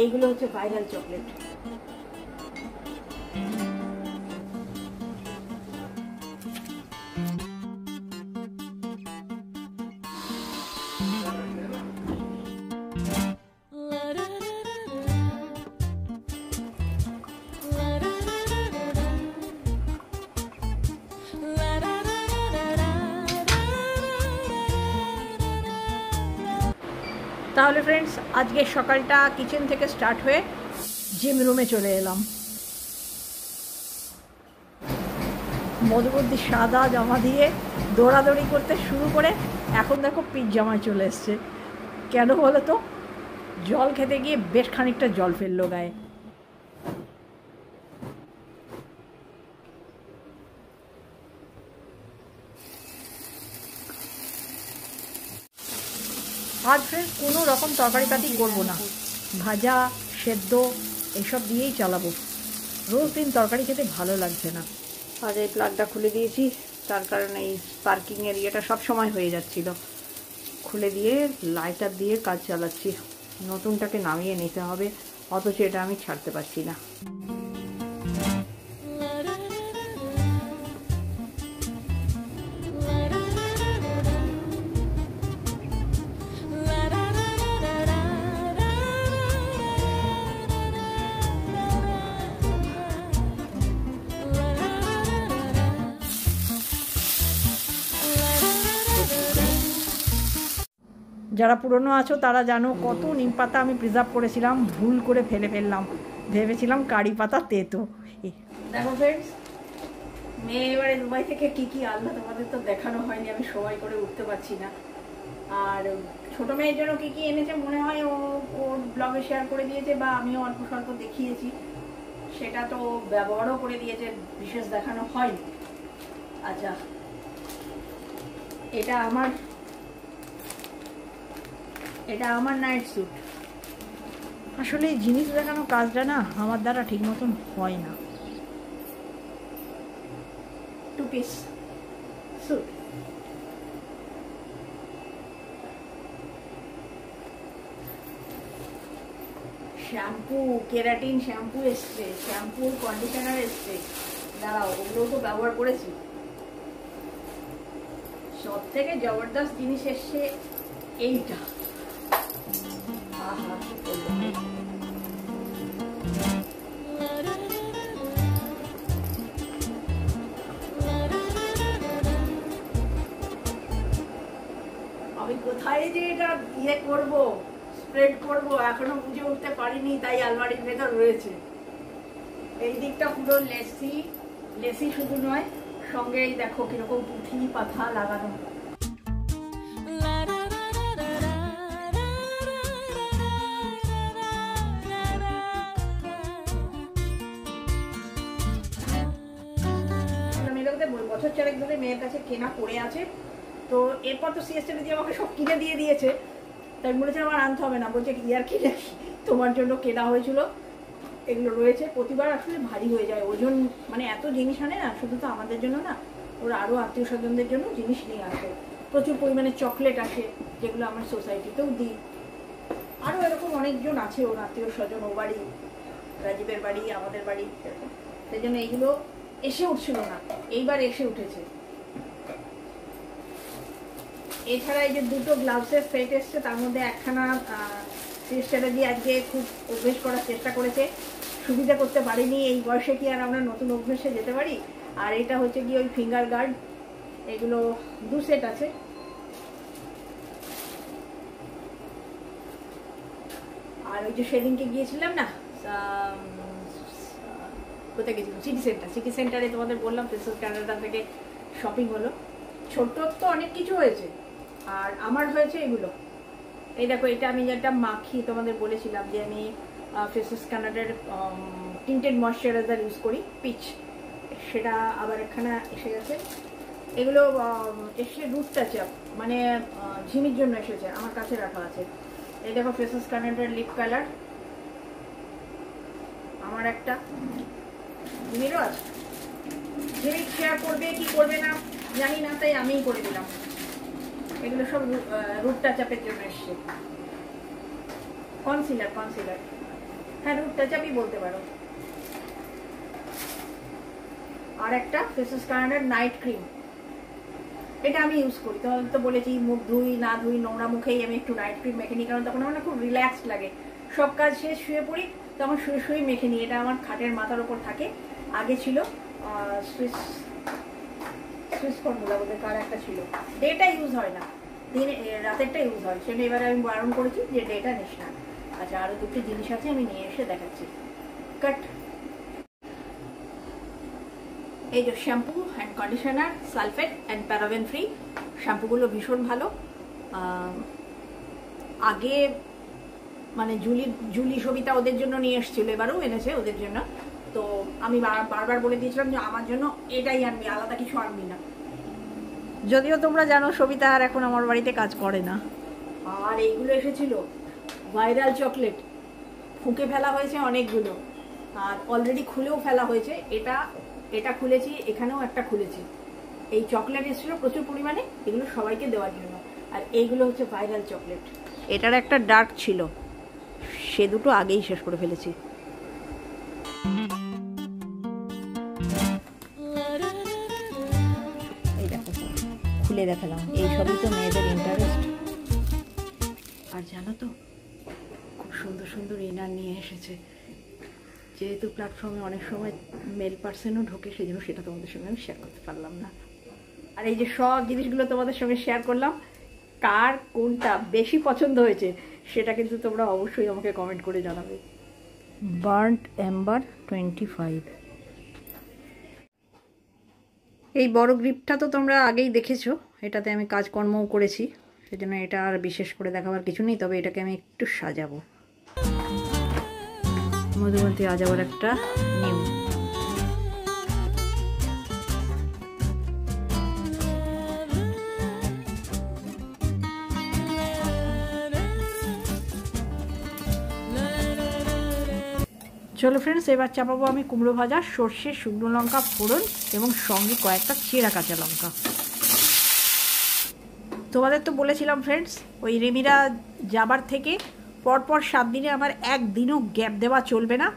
এইগুলো হচ্ছে viral chocolate. তাহলে ফ্রেন্ডস, আজকের সকালটা কিচেন থেকে স্টার্ট হয়ে জিম রুমে চলে এলাম। মধ্যবর্তী সাদা জামা দিয়ে দৌড়াদৌড়ি করতে শুরু করে এখন দেখো পিচ জামায় চলে এসছে। কেন বলো তো? জল খেতে গিয়ে বেশ খানিকটা জল ফেললো গায়ে। আজ ফ্রেন্ডস কোনো রকম তরকারিপাতি করবো না, ভাজা সেদ্ধ এসব দিয়েই চালাবো। রোজ দিন তরকারি খেতে ভালো লাগছে না। আজ এই প্লাগটা খুলে দিয়েছি, তার কারণে এই স্পার্কিংয়ের ইয়েটা সব সময় হয়ে যাচ্ছিল। খুলে দিয়ে লাইটার দিয়ে কাজ চালাচ্ছি। নতুনটাকে নামিয়ে নিতে হবে, অথচ এটা আমি ছাড়তে পারছি না। যারা পুরনো আছো তারা জানো কত নিম পাতা আমি প্রিজার্ভ করেছিলাম, ভুল করে ফেলে ফেললাম। ভেবেছিলাম কারি পাতা তেতো। দেখো ফ্রেন্ডস, মেয়ে এবারে দুবাই থেকে কী কী আনলো তোমাদের তো দেখানো হয়নি, আমি সময় করে উঠতে পারছি না। আর ছোটো মেয়ের জন্য কী কী এনেছে মনে হয় ওর ব্লগে শেয়ার করে দিয়েছে, বা আমিও অল্প স্বল্প দেখিয়েছি। সেটা তো ব্যবহারও করে দিয়েছে, বিশেষ দেখানো হয়নি। আচ্ছা, এটা আমার নাইট স্যুট। আসলে জিনিস দেখানো কাজটা না আমার দ্বারা ঠিক মতন হয় না। 2 piece suit. Shampoo, keratin shampoo এসছে, শ্যাম্পু কন্ডিশনার এসছে। দাঁড়াও, ওগুলোও তো ব্যবহার করেছি। সব থেকে জবরদস্ত জিনিস এসছে এইটা। আমি কোথায় যে এটা ইয়ে করবো, স্প্রেড করবো, এখনো বুঝে উঠতে পারিনি, তাই আলমারির ভেতর রয়েছে। এই দিকটা পুরো লেসি শুধু নয়, সঙ্গে দেখো কিরকম পুঁথি পাথা লাগানো। বছর চারেক ধরে মেয়ের কাছে কেনা পড়ে আছে, তো এরপর তো সিএসটি দিয়ে আমাকে সব কিনে দিয়ে দিয়েছে। তাই বলেছে আমার আনতে হবে না, বলছে ইয়ার কিনে তোমার জন্য কেনা হয়েছিল, এগুলো রয়েছে। প্রতিবার আসলে ভারী হয়ে যায় ওজন, মানে এত জিনিস আনে না, শুধু তো আমাদের জন্য না, ওরা আরও আত্মীয় স্বজনদের জন্য জিনিস নিয়ে আসে। প্রচুর পরিমাণে চকলেট আসে, যেগুলো আমার সোসাইটিতেও দিই। আরও এরকম অনেকজন আছে ওর আত্মীয় স্বজন, ও বাড়ি, রাজীবের বাড়ি, আমাদের বাড়ি, সেই জন্য এইগুলো এসে উঠছিল না, এইবার এসে উঠেছে। এছাড়া এই যে দুটো গ্লাভসের সেট এসছে, তার মধ্যে একখানা দিয়ে আজকে খুব অভ্যেস করার চেষ্টা করেছে, সুবিধা করতে পারিনি। এই বয়সে কি আর আমরা নতুন অভ্যেসে যেতে পারি। আর এটা হচ্ছে কি ওই ফিঙ্গার গার্ড, এগুলো 2 সেট আছে। আর ওই যে সেদিনকে গিয়েছিলাম না, কোথায় গেছিলাম, সিটি সেন্টারে তোমাদের বললাম, ফেসবুক ক্যানাডা থেকে শপিং হলো। ছোট তো অনেক কিছু হয়েছে, আর আমার হয়েছে এগুলো। এই দেখো, এটা আমি যেটা মাখি তোমাদের বলেছিলাম যে আমি ফেসবুক ক্যানাডার টিন্টেড ময়শ্চারাইজার ইউজ করি, পিচ, সেটা আবার একখানা এসে গেছে। এগুলো এসে রুট টাচ আপ, মানে ঝিমির জন্য এসেছে, আমার কাছে রাখা আছে। এই দেখো ফেসবুক ক্যানাডার লিপ কালার, আমার একটা মিরো আছে। ঝিমিক শেয়ার করবে কি করবে না জানি না, তাই আমিই করে দিলাম। এগুলো সব রুট টাচ আপের জন্য এসছে। কনসিলার হ্যাঁ রুট টাচ আপই বলতে পারো। আর একটা ফেসেস কানাডার নাইট ক্রিম, এটা আমি ইউজ করি। তো বলেছি মুখ ধুই না ধুই নোংরা মুখেই আমি একটু নাইট ক্রিম মেখে নিই, কারণ তখন আমার না খুব রিল্যাক্সড লাগে। সব কাজ শেষ শুয়ে পড়ি, তখন শুয়ে শুয়ে মেখে নিই। এটা আমার খাটের মাথার ওপর থাকে। আগে ছিল সুইস ফর্মুলা বলে কার একটা ছিল, ডেটা ইউজ হয় না, দিনে রাতেরটা ইউজ হয়। সেটা এবারে আমি বারণ করেছি যে ডেটা নিস না। আচ্ছা আরো দুটো জিনিস আছে, আমি নিয়ে এসে দেখাচ্ছি। কাট এই যে shampoo and conditioner, sulphate and paraben free. শ্যাম্পুগুলো ভীষণ ভালো। আগে মানে জুলি সবিতা ওদের জন্য নিয়ে এসেছিল, এবারেও এনেছে ওদের জন্য। তো আমি বারবার বলে দিয়েছিলাম যে আমার জন্য এটাই আনবি, আলাদা কিছু আনবি না। যদিও তোমরা জানো সবিতা আর এখন আমার বাড়িতে কাজ করে না। আর এইগুলো এসেছিল ভাইরাল চকলেট, ফুঁকে ফেলা হয়েছে অনেকগুলো, আর অলরেডি খুলেও ফেলা হয়েছে। এটা খুলেছি, এখানেও একটা খুলেছি। এই চকলেট এসেছিল প্রচুর পরিমাণে, এগুলো সবাইকে দেওয়ার জন্য। আর এইগুলো হচ্ছে ভাইরাল চকলেট। এটার একটা ডার্ক ছিল, সে দুটো আগেই শেষ করে ফেলেছি। এই দেখো খুলে দেখালাম, এই সবই তো মেয়েদের ইন্টারেস্ট। আর জানো তো খুব সুন্দর সুন্দর ইনার নিয়ে এসেছে। যেহেতু প্ল্যাটফর্মে অনেক সময় মেল পার্সনও ঢোকে, সেই জন্য সেটা তোমাদের সঙ্গে আমি শেয়ার করতে পারলাম না। আর এই যে সব জিনিসগুলো তোমাদের সঙ্গে শেয়ার করলাম, কার কোনটা বেশি পছন্দ হয়েছে সেটা কিন্তু তোমরা অবশ্যই আমাকে কমেন্ট করে জানাবে। বার্ন্ট এম্বার 25, এই বড় গ্রিপটা তো তোমরা আগেই দেখেছো। এটাতে আমি কাজকর্মও করেছি, সেজন্য এটা আর বিশেষ করে দেখাবার কিছু নেই। তবে এটাকে আমি একটু সাজাবো। মধুবন্তী আজ আবার একটা নিউ। চলো ফ্রেন্ডস, এবার চাপাবো আমি কুমড়ো ভাজা, সর্ষে, শুকনো লঙ্কা ফোড়ন এবং সঙ্গে কয়েকটা চেরা কাঁচা লঙ্কা। তোমাদের তো বলেছিলাম ফ্রেন্ডস, ওই রেমিরা যাবার থেকে পরপর 7 দিনে আমার একদিনও গ্যাপ দেওয়া চলবে না।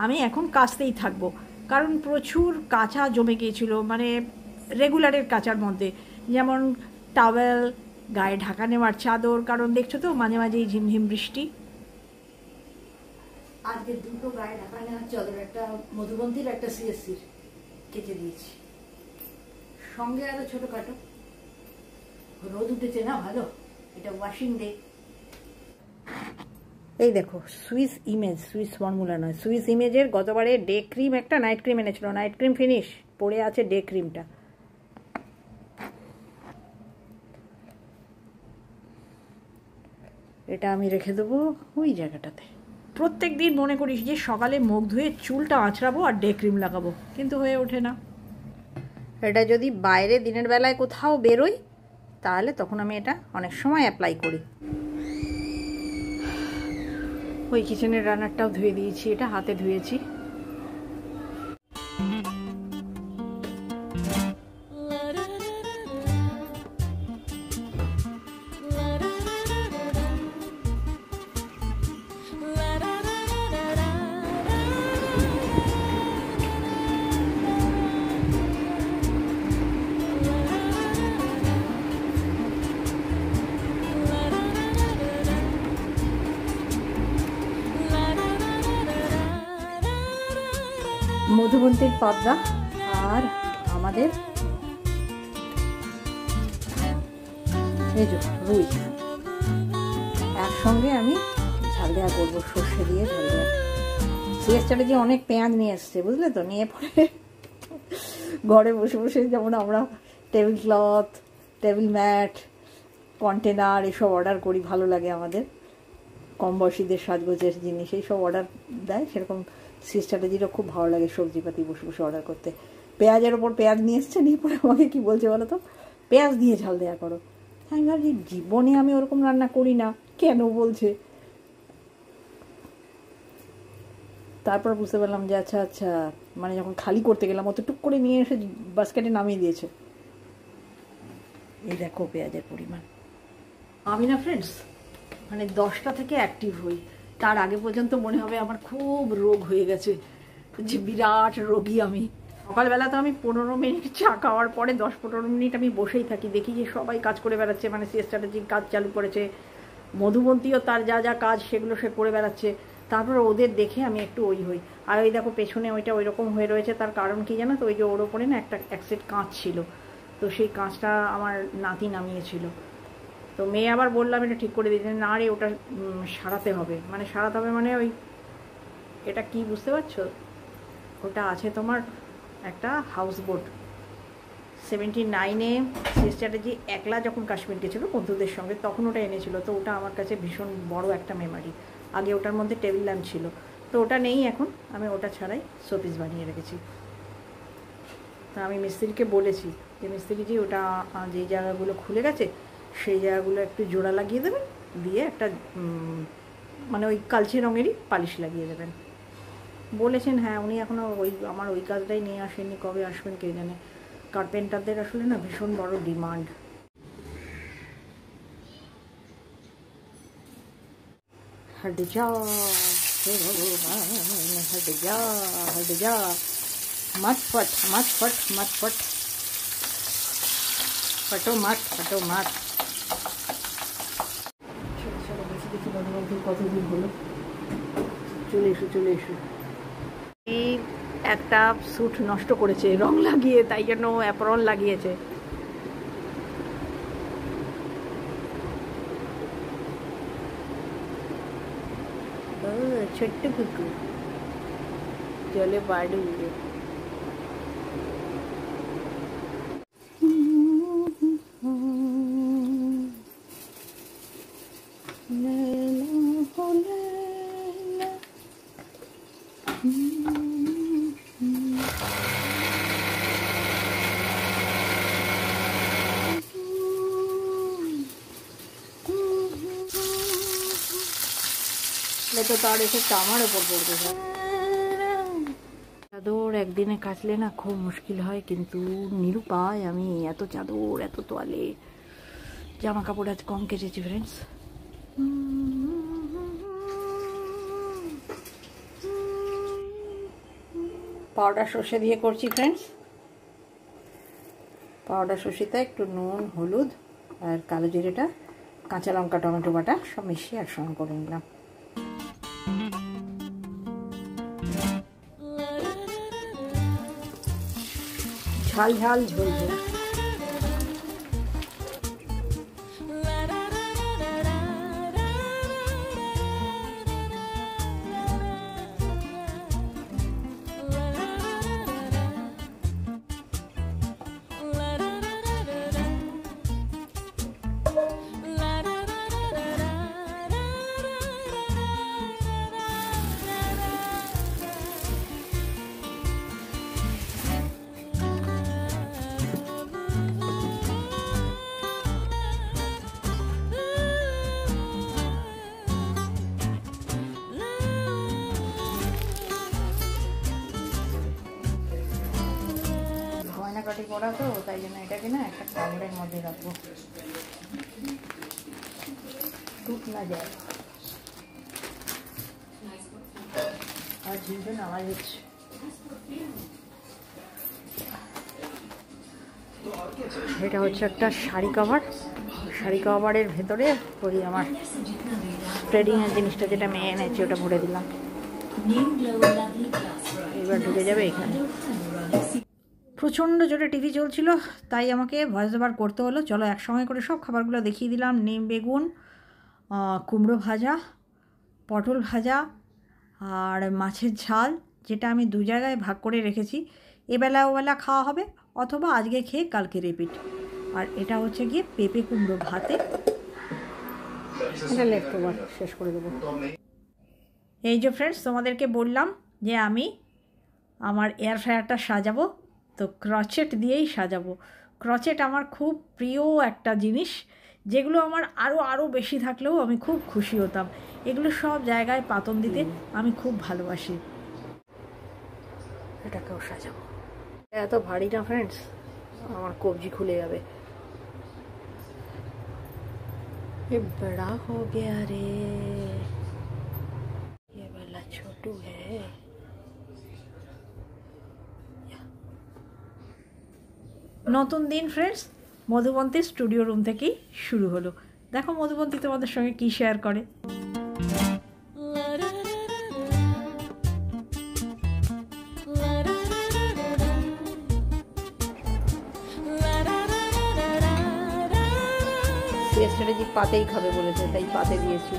আমি এখন কাচতেই থাকবো, কারণ প্রচুর কাঁচা জমে গিয়েছিল, মানে রেগুলারের কাচার মধ্যে। যেমন টাওয়েল, গায়ে ঢাকা নেওয়ার চাদর, কারণ দেখছো তো মাঝে মাঝেই ঝিমঝিম বৃষ্টি। আজকে দুটো গায়ে ঢাকা নেওয়ার চাদর, একটা মধুবন্তীর একটা সিএসসির কেটে দিয়েছি। সঙ্গে আরো ছোটোখাটো, রোদ উঠেছে না ভালো, এটা ওয়াশিং ডে। এই দেখো সুইস ইমেজ, সুইস ফর্মুলা নয়, সুইস ইমেজের গতবারে ডে ক্রিম একটা নাইট ক্রিম এনেছিল, নাইট ক্রিম ফিনিশ পড়ে আছে ডে ক্রিমটা। এটা আমি রেখে দেবো ওই জায়গাটাতে। প্রত্যেক দিন মনে করিস যে সকালে মুখ ধুয়ে চুলটা আঁচড়াবো আর ডে ক্রিম লাগাবো, কিন্তু হয়ে ওঠে না। এটা যদি বাইরে দিনের বেলায় কোথাও বেরোই তাহলে তখন আমি এটা অনেক সময় অ্যাপ্লাই করি। ওই কিচেনের রান্নারটাও ধুয়ে দিয়েছি, এটা হাতে ধুয়েছি। মধুবন্তীর পদ্মা আর আমাদের এই যে রুই একসঙ্গে আমি ঝাল দেওয়া করবো, সর্ষে দিয়ে ঝাল দেওয়া। সিএসটারে যে অনেক পেঁয়াজ নিয়ে এসছে, বুঝলে তো, নিয়ে পরে ঘরে বসে বসে যেমন আমরা table cloth, table mat, container এসব অর্ডার করি, ভালো লাগে আমাদের কম বয়সীদের সাজগোজের জিনিস এইসব অর্ডার দেয়, সেরকম সিস্টারজিরও খুব ভালো লাগে সবজিপাতি বসে বসে অর্ডার করতে। পেঁয়াজের ওপর পেঁয়াজ নিয়ে এসছে, নিয়ে পরে আমাকে কী বলছে বলো তো, পেঁয়াজ দিয়ে ঝাল দেওয়া করো। আমি ভাবছি জীবনে আমি ওরকম রান্না করি না, কেন বলছে। তারপর বুঝতে পারলাম যে আচ্ছা আচ্ছা, মানে যখন খালি করতে গেলাম অত টুক করে নিয়ে এসে বাস্কেটে নামিয়ে দিয়েছে। এই দেখো পেঁয়াজের পরিমাণ। আমি না ফ্রেন্ডস মানে 10টা থেকে অ্যাক্টিভ হই, তার আগে পর্যন্ত মনে হবে আমার খুব রোগ হয়ে গেছে, যে বিরাট রোগী আমি। সকালবেলা তো আমি 15 মিনিট চা খাওয়ার পরে 10-15 মিনিট আমি বসেই থাকি, দেখি যে সবাই কাজ করে বেড়াচ্ছে, মানে সিএসটার কাজ চালু করেছে, মধুবন্তীও তার যা যা কাজ সেগুলো সে করে বেড়াচ্ছে। তারপর ওদের দেখে আমি একটু ওই হই। আর ওই দেখো পেছনে ওইটা ওই রকম হয়ে রয়েছে, তার কারণ কি জানো তো, ওই যে ওর ওপরে না একটা এক সেট কাঁচ ছিল, তো সেই কাঁচটা আমার নাতি নামিয়েছিল। তো মেয়ে আবার বললাম এটা ঠিক করে দিতে, না রে ওটা সারাতে হবে, মানে সারাতে হবে মানে ওই এটা কি বুঝতে পারছো, ওটা আছে তোমার একটা হাউস বোট। 79-এ সিএস চ্যাটার্জি একলা যখন কাশ্মীর গেছিলো বন্ধুদের সঙ্গে, তখন ওটা এনেছিল। তো ওটা আমার কাছে ভীষণ বড় একটা মেমারি। আগে ওটার মধ্যে টেবিল ল্যাম্প ছিল, তো ওটা নেই এখন, আমি ওটা ছাড়াই শোপিস বানিয়ে রেখেছি। তা আমি মিস্ত্রিকে বলেছি যে মিস্ত্রিজি ওটা যেই জায়গাগুলো খুলে গেছে সেই জায়গাগুলো একটু জোড়া লাগিয়ে দেবেন, দিয়ে একটা মানে ওই কালচে রঙেরই পালিশ লাগিয়ে দেবেন। বলেছেন হ্যাঁ, উনি এখনও ওই আমার ওই কাজটাই নিয়ে আসেননি, কবে আসবেন কে জানে। কার্পেন্টারদের আসলে না ভীষণ বড় ডিমান্ড। हट जा हे भगवान, हट जा हट जा, मत फट मत फट मत फट, फटो मत फटो मत। কতদিন হলো, চলে এসো চলে এসো। এই একটা স্যুট নষ্ট করেছে রং লাগিয়ে, তাই জন্য অ্যাপ্রন লাগিয়েছে। ছোট্ট কুকুর চলে বাড়ি। তো তার এসে আমার ওপর পড়তে হয়। চাদর একদিনে কাচলে না খুব মুশকিল হয়, কিন্তু নিরুপায় আমি এত চাদর এত তোয়ালে জামা কাপড় আজ কম কেচেছি ফ্রেন্ডস। পাউডার সর্ষে দিয়ে করছি ফ্রেন্ডস। পাউডার সর্ষেতে একটু নুন হলুদ আর কালো জিরেটা কাঁচা লঙ্কা টমেটো বাটা সব মিশিয়ে একসঙ্গে করে নিলাম। ঝাল ঝাল ঝোল ঝোল। কাটি করা তো, তাই জন্য এটাকে না একটা কাপড়ের মধ্যে রাখবো, টুট না যায়। আর ঝিলটা নামাজ হচ্ছে। এটা হচ্ছে একটা শাড়ি কভার, শাড়ি কভারের ভেতরে ওই আমার স্প্রেডিংয়ের জিনিসটা যেটা মেয়ে এনেছে ওটা ভরে দিলাম, এবার ঢুকে যাবে এখানে। প্রচণ্ড জোরে টিভি চলছিল, তাই আমাকে ভয়েস ওভার করতে হলো। চলো একসঙ্গে করে সব খাবারগুলো দেখিয়ে দিলাম। নিম বেগুন, কুমড়ো ভাজা, পটল ভাজা আর মাছের ঝাল, যেটা আমি 2 জায়গায় ভাগ করে রেখেছি। এবেলা ওবেলা খাওয়া হবে, অথবা আজকে খেয়ে কালকে রিপিট। আর এটা হচ্ছে গিয়ে পেঁপে কুমড়ো ভাতে, এটা লেফট ওভার শেষ করে দেবো। এই যে ফ্রেন্ডস, তোমাদেরকে বললাম যে আমি আমার এয়ার ফ্রায়ারটা সাজাবো, তো ক্রচেট দিয়েই সাজাবো। ক্রচেট আমার খুব প্রিয় একটা জিনিস, যেগুলো আমার আরও বেশি থাকলেও আমি খুব খুশি হতাম। এগুলো সব জায়গায় পাতন দিতে আমি খুব ভালোবাসি। এটাকেও সাজাবো। এত ভারী না ফ্রেন্ডস, আমার কবজি খুলে যাবে। এ বড়া হো গয়া রে। लड्डू है। নতুন দিন ফ্রেন্ডস, মধুবন্তী স্টুডিও রুম থেকেই শুরু হলো। দেখো মধুবন্তী তোমাদের সঙ্গে কি শেয়ার করে। স্ট্র্যাটেজি পাতেই খাবে বলেছে, তাই পাতে দিয়েছি।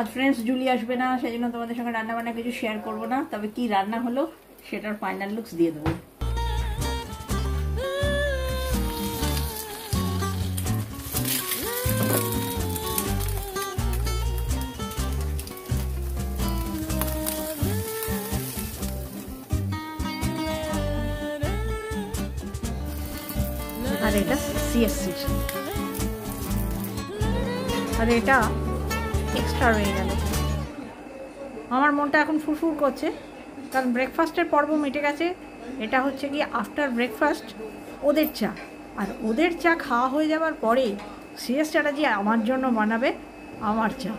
আজ ফ্রেন্ডস জুলি আসবে না, সেই জন্য তোমাদের সঙ্গে রান্না বান্না কিছু শেয়ার করবো না, তবে কি রান্না হলো সেটার ফাইনাল লুকস দিয়ে দেবো। আর এটা সিএসসি, আর এটা এক্সট্রা রয়ে গেল। আমার মনটা এখন ফুরফুর করছে, কারণ ব্রেকফাস্টের পর্ব মিটে গেছে। এটা হচ্ছে কি আফটার ব্রেকফাস্ট ওদের চা, আর ওদের চা খাওয়া হয়ে যাওয়ার পরেই সিএস চ্যাটার্জি আমার জন্য বানাবে আমার চা।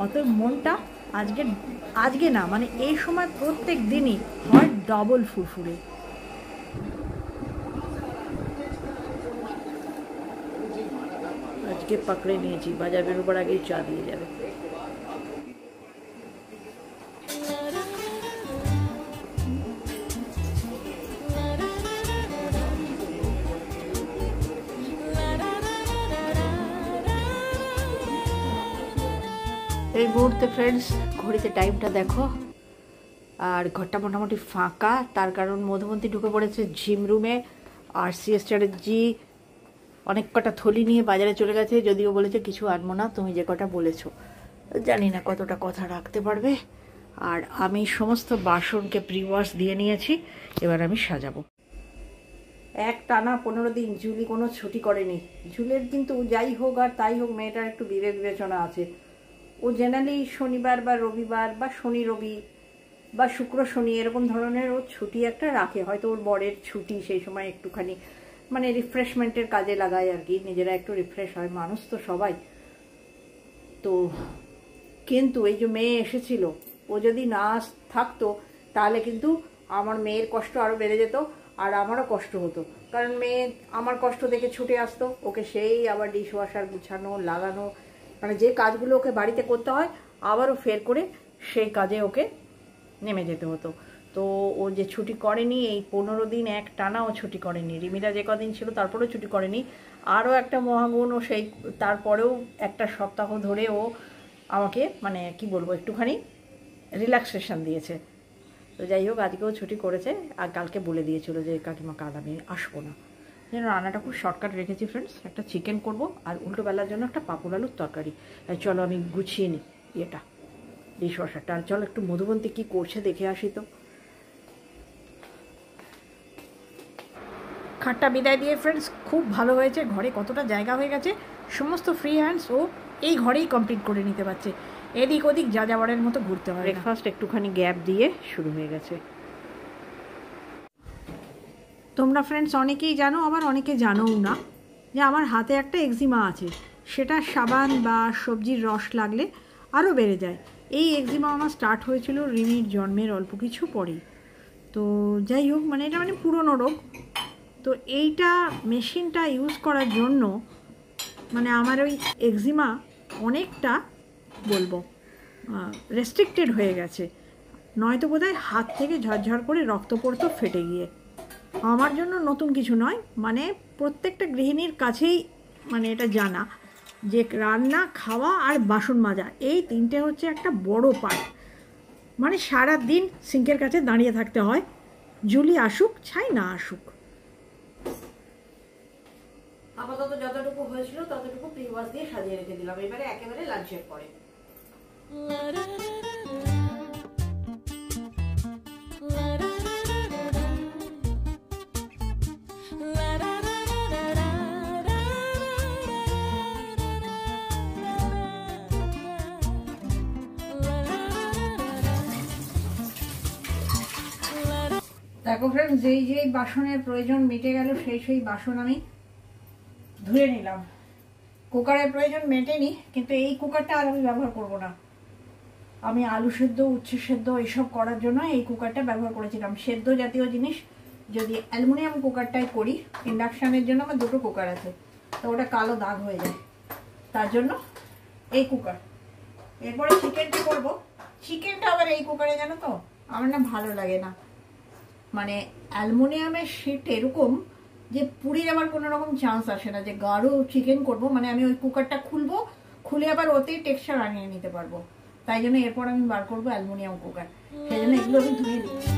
অতএব মনটা আজকে না, মানে এই সময় প্রত্যেক দিনই হয় ডবল ফুরফুরে। আজকে পাকড়ে নিয়েছি, বাজার বেরোবার আগেই চা দিয়ে যাবে। এই মুহূর্তে ফ্রেন্ডস ঘড়িতে টাইমটা দেখো, আর ঘরটা মোটামুটি ফাঁকা, তার কারণ মধুবন্তী ঢুকে পড়েছে জিম রুমে, আর সিএস চ্যাটার্জি অনেক কটা থলি নিয়ে বাজারে চলে গেছে। যদিও বলেছে কিছু আনবো না, তুমি যে কটা বলেছো। জানি না কতটা কথা রাখতে পারবে। আর আমি সমস্ত বাসনকে প্রি ওয়াশ দিয়ে নিয়েছি, এবার আমি সাজাবো। এক টানা 15 দিন জুলি কোনো ছুটি করেনি। ঝুলের কিন্তু যাই হোক আর তাই হোক, মেয়েটার একটু বিবেক বিবেচনা আছে। ও জেনারেলি শনিবার বা রবিবার বা শনি রবি বা শুক্র শনি এরকম ধরনের ও ছুটি একটা রাখে। হয়তো ওর বরের ছুটি, সেই সময় একটুখানি মানে রিফ্রেশমেন্টের কাজে লাগায় আর কি, নিজেরা একটু রিফ্রেশ হয়, মানুষ তো সবাই। তো কিন্তু এই যে মেয়ে এসেছিল, ও যদি না থাকতো তাহলে কিন্তু আমার মেয়ের কষ্ট আরও বেড়ে যেত, আর আমারও কষ্ট হতো। কারণ মেয়ে আমার কষ্ট দেখে ছুটে আসতো, ওকে সেই আবার ডিশ ওয়াশার গুছানো লাগানো, মানে যে কাজগুলো ওকে বাড়িতে করতে হয় আবারও ফের করে সেই কাজে ওকে নেমে যেতে হতো। তো ও যে ছুটি করেনি, এই 15 দিন এক টানা ও ছুটি করেনি। রিমিরা যে কদিন ছিল তারপরেও ছুটি করেনি। আরও একটা মহাগুণ, ও সেই তারপরেও একটা সপ্তাহ ধরে ও আমাকে মানে কি বলবো একটুখানি রিল্যাক্সেশন দিয়েছে। তো যাই হোক আজকেও ছুটি করেছে, আর কালকে বলে দিয়েছিল যে কাকিমা কাল আমি আসবো না। যেন রান্নাটা খুব শর্টকাট রেখেছি ফ্রেন্ডস, একটা চিকেন করব আর উল্টোবেলার জন্য একটা পাঁপড় আলুর তরকারি। চলো আমি গুছিয়ে নিই এটা ডিশ ওয়াশারটা, আর চলো একটু মধুবন্তী কী করছে দেখে আসি। তো খাটটা বিদায় দিয়ে ফ্রেন্ডস খুব ভালো হয়েছে, ঘরে কতটা জায়গা হয়ে গেছে, সমস্ত ফ্রি হ্যান্ডস ও এই ঘরেই কমপ্লিট করে নিতে পারছে, এদিক ওদিক যা যাওয়ারের মতো ঘুরতে হয়। ব্রেকফাস্ট একটুখানি গ্যাপ দিয়ে শুরু হয়ে গেছে। তোমরা ফ্রেন্ডস অনেকেই জানো, আবার অনেকে জানোও না, যে আমার হাতে একটা এক্সিমা আছে। সেটা সাবান বা সবজির রস লাগলে আরও বেড়ে যায়। এই এক্সিমা আমার স্টার্ট হয়েছিল রিমির জন্মের অল্প কিছু পরেই। তো যাই হোক, মানে এটা মানে পুরনো রোগ। তো এইটা মেশিনটা ইউজ করার জন্য মানে আমার ওই এক্সিমা অনেকটা বলবো রেস্ট্রিক্টেড হয়ে গেছে, নয়তো বোধহয় হাত থেকে ঝরঝর করে রক্ত পড়তো ফেটে গিয়ে। আমার জন্য নতুন কিছু নয়, মানে প্রত্যেকটা গৃহিণীর কাছেই মানে এটা জানা যে রান্না, খাওয়া আর বাসন মাজা এই তিনটে হচ্ছে একটা বড় পার্ট। মানে সারা দিন সিঙ্কের কাছে দাঁড়িয়ে থাকতে হয়, জুলি আসুক ছাই না আসুক। আপাতত যতটুকু হয়েছিল ততটুকু প্রি ওয়াশ দিয়ে সাজিয়ে রেখে দিলাম, এবারে একেবারে লাঞ্চের পরে। দেখো ফ্রেন্ডস, যেই যেই বাসনের প্রয়োজন মিটে গেল সেই বাসন আমি ধুয়ে নিলাম। কুকারের প্রয়োজন মেটেনি, কিন্তু এই কুকারটা আর আমি ব্যবহার করব না। আমি আলু সেদ্ধ, উচ্ছে সেদ্ধ এসব করার জন্য এই কুকারটা ব্যবহার করেছিলাম। সেদ্ধ জাতীয় জিনিস যদি অ্যালুমিনিয়াম কুকারটাই করি, ইন্ডাকশানের জন্য আমার দুটো কুকার আছে, তো ওটা কালো দাগ হয়ে যায়, তার জন্য এই কুকার। এরপরে চিকেনটা করবো। চিকেনটা আবার এই কুকারে জানো তো আমার না ভালো লাগে না, মানে অ্যালুমিনিয়ামের শিট এরকম যে পুড়ির আমার কোনো রকম চান্স আসে না যে গাঢ় চিকেন করব, মানে আমি ওই কুকারটা খুলবো, খুলে আবার ওতেই টেক্সচার আনিয়ে নিতে পারবো। তাই জন্য এরপর আমি বার করবো অ্যালুমিনিয়াম কুকার, সেই জন্য এগুলো আমি ধুয়ে দিচ্ছি।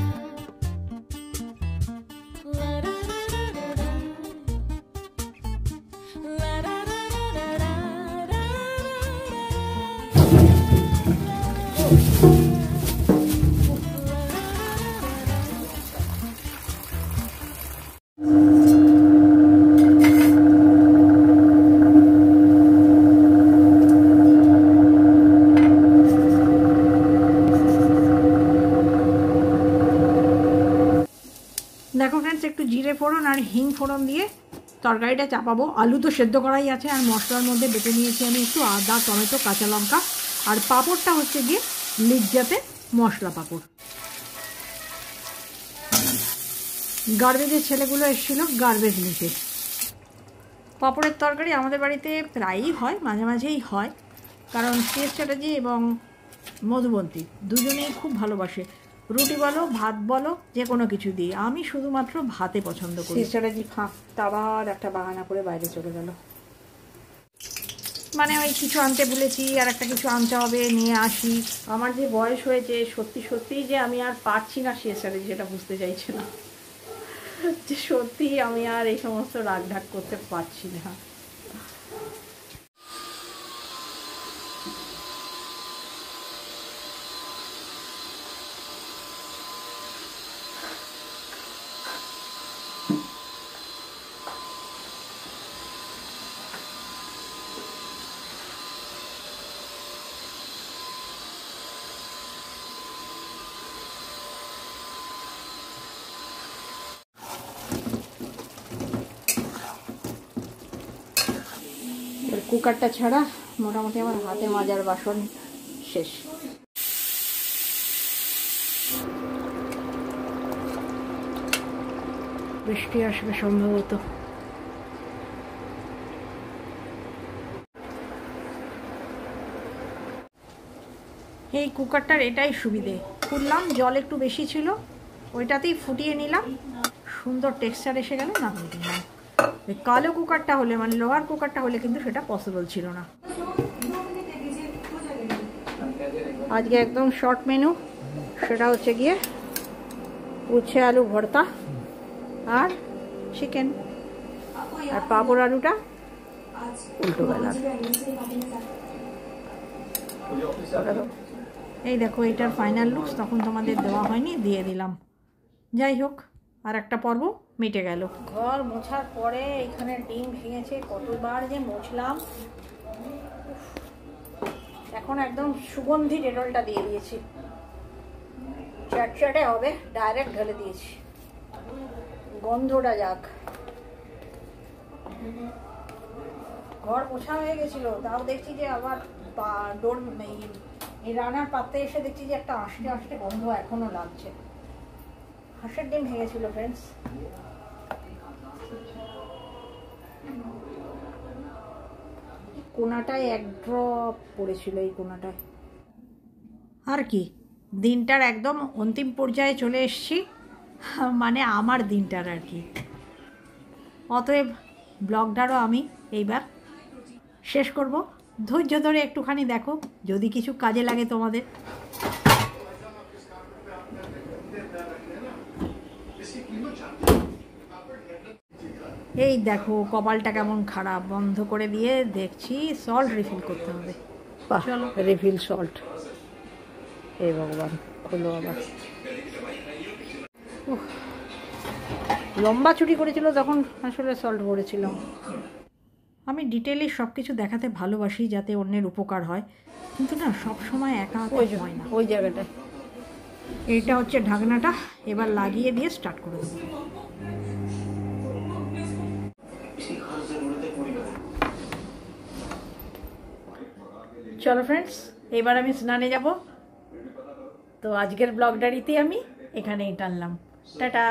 দেখো ফ্রেন্ডস, একটু জিরে ফোড়ন আর হিং ফোড়ন দিয়ে তরকারিটা চাপাবো। আলু তো সেদ্ধ করাই আছে, আর মশলার মধ্যে বেটে নিয়েছি আমি একটু আদা, টমেটো, কাঁচা লঙ্কা, আর পাঁপড়টা হচ্ছে গিয়ে লিজ্জাতে মশলা পাঁপড়। গার্বেজের ছেলেগুলো এসেছিলো গার্বেজ নিতে। পাঁপড়ের তরকারি আমাদের বাড়িতে প্রায়ই হয়, মাঝে মাঝেই হয়, কারণ সিএস চ্যাটার্জি এবং মধুবন্তী দুজনেই খুব ভালোবাসে রুটি বলো, ভাত বলো, যে কোনো কিছু দিয়ে। আমি শুধুমাত্র ভাতে পছন্দ করি। সিএস চ্যাটার্জি আবার একটা বাহানা করে বাইরে চলে গেল, মানে ওই কিছু আনতে বলেছি আর একটা কিছু আনতে হবে, নিয়ে আসি। আমার যে বয়স হয়েছে, সত্যি সত্যিই যে আমি আর পারছি না সিএস চ্যাটার্জি সেটা বুঝতে চাইছে না, যে সত্যি আমি আর এই সমস্ত রাগঢাক করতে পারছি না। কুকারটা ছাড়া মোটামুটি আমার হাতে মাজার বাসন শেষ। বৃষ্টি আসবে সম্ভবত। এই কুকারটার এটাই সুবিধে, খুললাম, জল একটু বেশি ছিল, ওইটাতেই ফুটিয়ে নিলাম, সুন্দর টেক্সচার এসে গেল। না কালো কুকারটা হলে, মানে লোহার কুকারটা হলে কিন্তু সেটা পসিবল ছিল না। আজকে একদম শর্ট মেনু, সেটা হচ্ছে গিয়ে উচ্ছে আলু ভর্তা আর চিকেন, আর পাঁপড় আলুটা উল্টো বেলা। এই দেখো এটার ফাইনাল লুকস, তখন তোমাদের দেওয়া হয়নি, দিয়ে দিলাম। যাই হোক, আর একটা পর্ব মিটে গেল। ঘর মোছার পরে এখানে ডিম ভেঙেছে, কতবার যে মুছলাম। এখন একদম সুগন্ধি ডেটলটা দিয়ে দিয়েছি, চটচটে হবে, ডাইরেক্ট ঢেলে দিয়েছি, গন্ধটা যাক। ঘর মোছা হয়ে গেছিল, তাও দেখছি যে আবার ডোর এই রান্নার পাত্রে এসে দেখছি যে একটা আস্তে আস্তে গন্ধ এখনো লাগছে। হাঁসের ডিম ভেঙেছিল ফ্রেন্ডস। কোনাটায় এক ড্রপ পড়েছিল, এই কোনাটায়। আর কি, দিনটার একদম অন্তিম পর্যায়ে চলে এসেছি, মানে আমার দিনটার আর কি। অতএব ব্লগটারও আমি এইবার শেষ করব। ধৈর্য ধরে একটুখানি দেখো, যদি কিছু কাজে লাগে তোমাদের। এই দেখো কপালটা কেমন খারাপ, বন্ধ করে দিয়ে দেখছি সল্ট রিফিল করতে হবে। চলো রিফিল সল্ট। এই ভগবান, খোলো আবার। লম্বা ছুটি করেছিল তখন আসলে সল্ট ভরেছিলাম। আমি ডিটেইলি সব কিছু দেখাতে ভালোবাসি যাতে অন্যের উপকার হয়, কিন্তু না সব সময় একা হয় না। ওই জায়গাটায় এইটা হচ্ছে ঢাকনাটা, এবার লাগিয়ে দিয়ে স্টার্ট করে দেবো। চলো ফ্রেন্ডস, এবার আমি স্নানে যাব। তো আজকের ব্লগটারিতে আমি এখানেই টানলাম। টাটা।